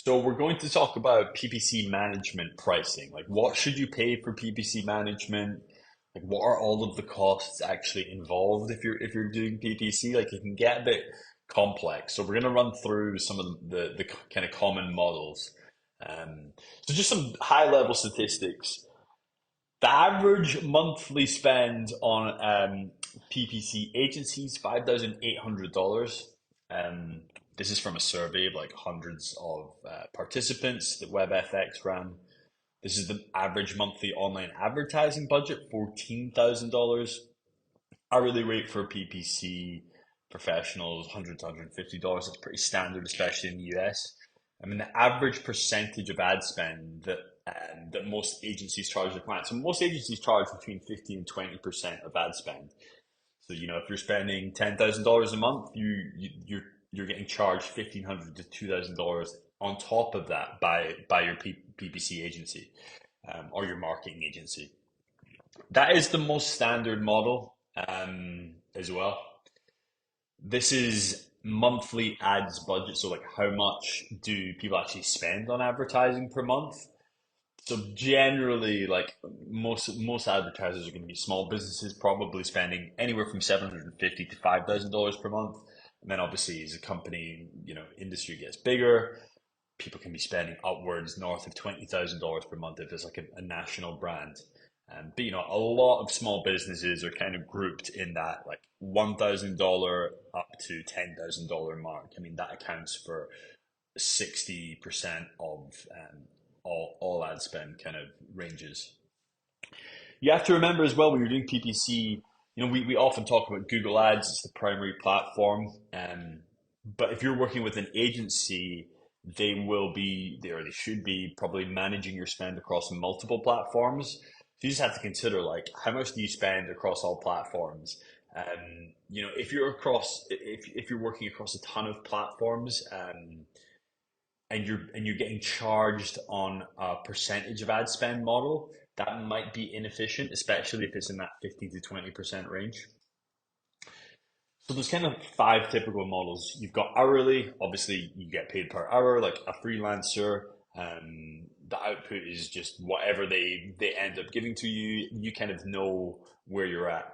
So we're going to talk about PPC management pricing. Like what should you pay for PPC management? Like what are all of the costs actually involved if you're doing PPC? Like it can get a bit complex. So we're going to run through some of the kind of common models. Um, so just some high level statistics. The average monthly spend on PPC agencies, $5,800. Um, this is from a survey of like hundreds of participants that WebFX ran. This is the average monthly online advertising budget, $14,000. Hourly rate for PPC professionals, $100 to $150. That's pretty standard, especially in the US. I mean, the average percentage of ad spend that most agencies charge their clients. So most agencies charge between 15 and 20% of ad spend. So, if you're spending $10,000 a month, you're getting charged $1,500 to $2,000 on top of that by your PPC agency or your marketing agency. That is the most standard model as well. This is monthly ads budget. So, like, how much do people actually spend on advertising per month? So generally, like most advertisers are going to be small businesses, probably spending anywhere from $750 to $5,000 per month. And then obviously, as a company, industry gets bigger, people can be spending upwards north of $20,000 per month if it's like a national brand. But a lot of small businesses are kind of grouped in that like $1,000 up to $10,000 mark. I mean, that accounts for 60% of all ad spend kind of ranges. You have to remember as well when you're doing PPC, we often talk about Google Ads, it's the primary platform. But if you're working with an agency, they should be probably managing your spend across multiple platforms. So you just have to consider like how much do you spend across all platforms? If you're working across a ton of platforms, and you're getting charged on a percentage of ad spend model, that might be inefficient, especially if it's in that 15 to 20% range. So there's kind of five typical models. You've got hourly, obviously you get paid per hour, like a freelancer. The output is just whatever they end up giving to you. You kind of know where you're at.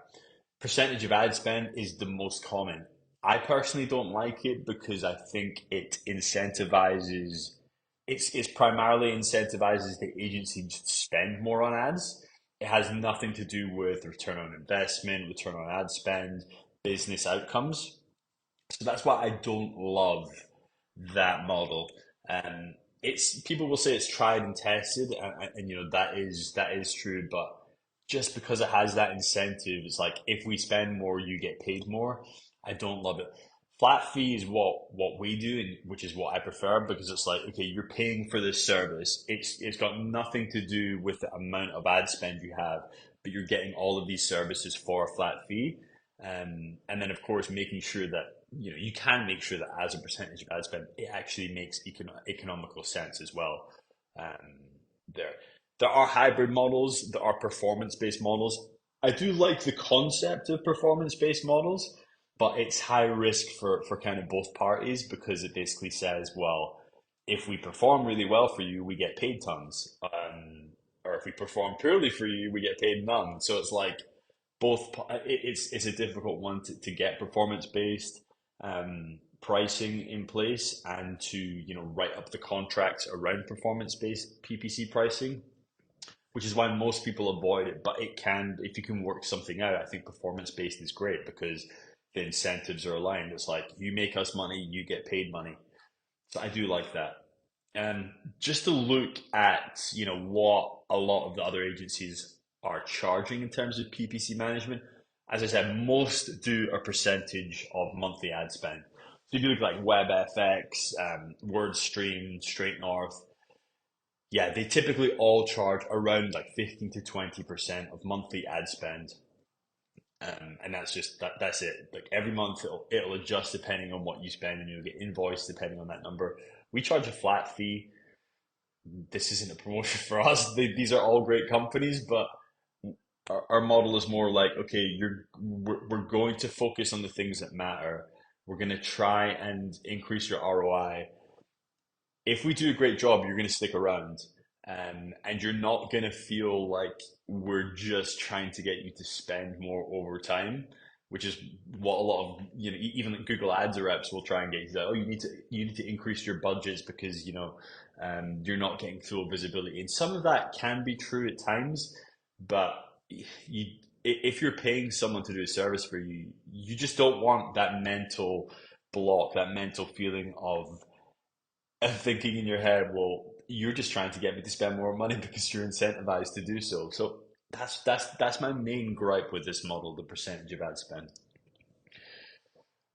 Percentage of ad spend is the most common. I personally don't like it because I think it's primarily incentivizes the agency to spend more on ads. It has nothing to do with return on investment, return on ad spend, business outcomes. So that's why I don't love that model. It's people will say it's tried and tested, and that is true. But just because it has that incentive, it's like if we spend more, you get paid more. I don't love it. Flat fee is what we do, and which is what I prefer because it's like okay, you're paying for this service. It's got nothing to do with the amount of ad spend you have, but you're getting all of these services for a flat fee. And then of course making sure that you can make sure that as a percentage of ad spend, it actually makes economical sense as well. Um, there, there are hybrid models, there are performance-based models. I do like the concept of performance-based models, but it's high risk for kind of both parties because it basically says, well, if we perform really well for you, we get paid tons. Or if we perform poorly for you, we get paid none. So it's like it's a difficult one to get performance based pricing in place and to write up the contracts around performance based PPC pricing, which is why most people avoid it. But it can, if you can work something out, I think performance based is great because the incentives are aligned. It's like you make us money, you get paid money. So I do like that. And just to look at, what a lot of the other agencies are charging in terms of PPC management, as I said, most do a percentage of monthly ad spend. So if you look like WebFX, WordStream, Straight North, yeah, they typically all charge around like 15 to 20% of monthly ad spend. And that's just that's it. Like every month it'll adjust depending on what you spend and you'll get invoiced depending on that number. We charge a flat fee. This isn't a promotion for us. These are all great companies, but our model is more like, okay, we're going to focus on the things that matter. We're going to try and increase your ROI. if we do a great job, you're going to stick around, and you're not going to feel like we're just trying to get you to spend more over time, which is what a lot of even like Google Ads reps will try and get you to. Oh, you need to increase your budgets because you're not getting full visibility, and some of that can be true at times, but you if you're paying someone to do a service for you, you just don't want that mental block, that mental feeling of thinking in your head, well, you're just trying to get me to spend more money because you're incentivized to do so. So that's my main gripe with this model, the percentage of ad spend.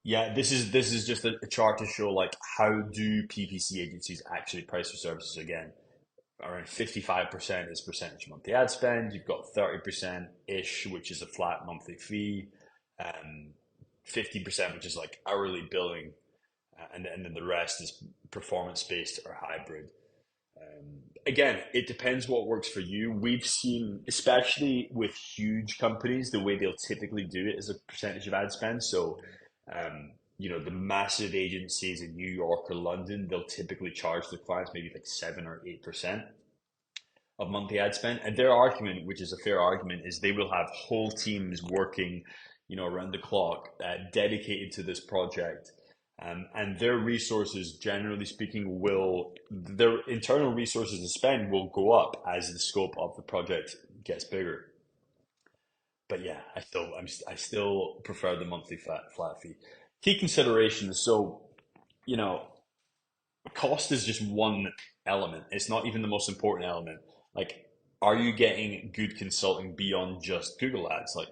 Yeah, this is just a chart to show like how do PPC agencies actually price their services again. Around 55% is percentage of monthly ad spend. You've got 30% ish, which is a flat monthly fee, 50%, which is like hourly billing, and then the rest is performance based or hybrid. Again, it depends what works for you. We've seen, especially with huge companies, the way they'll typically do it is a percentage of ad spend. So, the massive agencies in New York or London, they'll typically charge their clients maybe like 7 or 8% of monthly ad spend. And their argument, which is a fair argument, is they will have whole teams working, around the clock, dedicated to this project. And their resources, generally speaking, their internal resources to spend will go up as the scope of the project gets bigger. But yeah, I still prefer the monthly flat fee. Key considerations. So, you know, cost is just one element. It's not even the most important element. Like, are you getting good consulting beyond just Google Ads? Like,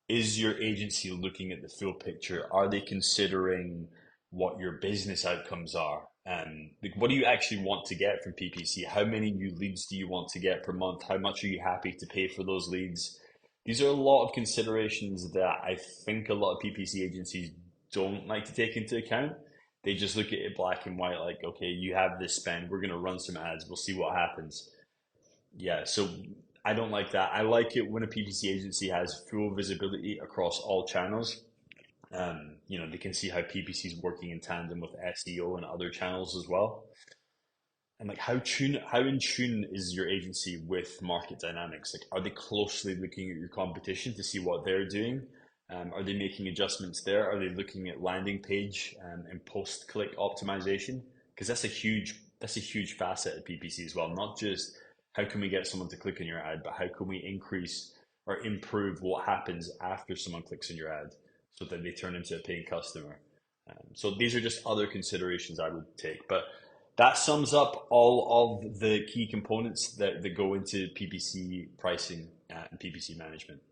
is your agency looking at the full picture? Are they considering what your business outcomes are? Like, what do you actually want to get from PPC? How many new leads do you want to get per month? How much are you happy to pay for those leads? These are a lot of considerations that I think a lot of PPC agencies don't like to take into account. They just look at it black and white, like, okay, you have this spend, we're going to run some ads, we'll see what happens. Yeah, so I don't like that. I like it when a PPC agency has full visibility across all channels. They can see how PPC is working in tandem with SEO and other channels as well. And like how in tune is your agency with market dynamics? Like, are they closely looking at your competition to see what they're doing? Are they making adjustments there? Are they looking at landing page and post click optimization? Because that's a huge facet of PPC as well. Not just how can we get someone to click on your ad, but how can we increase or improve what happens after someone clicks on your ad so that they turn into a paying customer. So these are just other considerations I would take. But that sums up all of the key components that go into PPC pricing and PPC management.